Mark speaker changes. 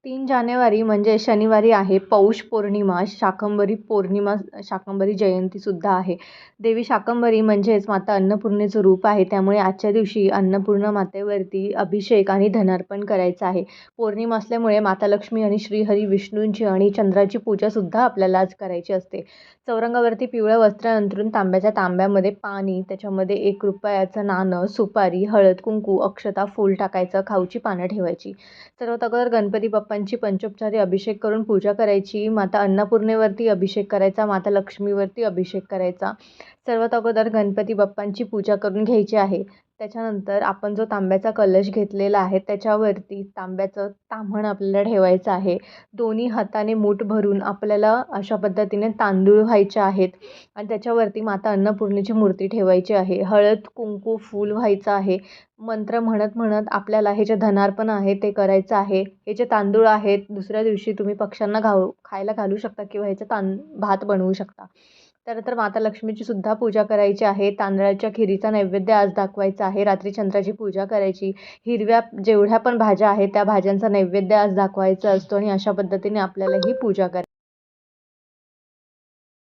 Speaker 1: 3 जानेवारी म्हणजे शनिवारी आहे पौष पौर्णिमा, शाकंभरी जयंतीसुद्धा आहे. देवी शाकंभरी म्हणजेच माता अन्नपूर्णेचं रूप आहे. त्यामुळे आजच्या दिवशी अन्नपूर्णा मातेवरती अभिषेक आणि धनार्पण करायचं आहे. पौर्णिमा असल्यामुळे माता लक्ष्मी आणि श्रीहरी विष्णूंची आणि चंद्राची पूजासुद्धा आपल्याला आज करायची असते. चौरंगावरती पिवळं वस्त्र अंथरून तांब्याच्या तांब्यामध्ये पाणी, त्याच्यामध्ये ₹1 नाणं, सुपारी, हळद, कुंकू, अक्षता, फूल टाकायचं, खाऊची पानं ठेवायची. सर्वात अगोदर गणपती बाप्पांची पंचोपचारी अभिषेक करून पूजा करायची. माता अन्नपूर्णेवरती अभिषेक करायचा, माता लक्ष्मीवरती अभिषेक करायचा. सर्वात अगोदर गणपती बाप्पांची पूजा करून घ्यायची आहे. त्याच्यानंतर आपण जो तांब्याचा कलश घेतलेला आहे त्याच्यावरती तांब्याचं ताम्हण आपल्याला ठेवायचं आहे. दोन्ही हाताने मूठ भरून आपल्याला अशा पद्धतीने तांदूळ व्हायचे आहेत आणि त्याच्यावरती माता अन्नपूर्णेची मूर्ती ठेवायची आहे. हळद, कुंकू, फूल व्हायचं आहे. मंत्र म्हणत म्हणत आपल्याला हे जे धनार्पण आहे ते करायचं आहे. हे जे तांदूळ आहेत दुसऱ्या दिवशी तुम्ही पक्ष्यांना खायला घालू शकता किंवा ह्याचा भात बनवू शकता. त्यानंतर माता लक्ष्मीची सुद्धा पूजा करायची आहे. तांदळाच्या खिरीचा नैवेद्य आज दाखवायचा आहे. रात्री चंद्राची पूजा करायची. हिरव्या जेवढ्या पण भाज्या आहेत त्या भाज्यांचा नैवेद्य आज दाखवायचा असतो आणि अशा पद्धतीने आपल्याला ही पूजा करायची.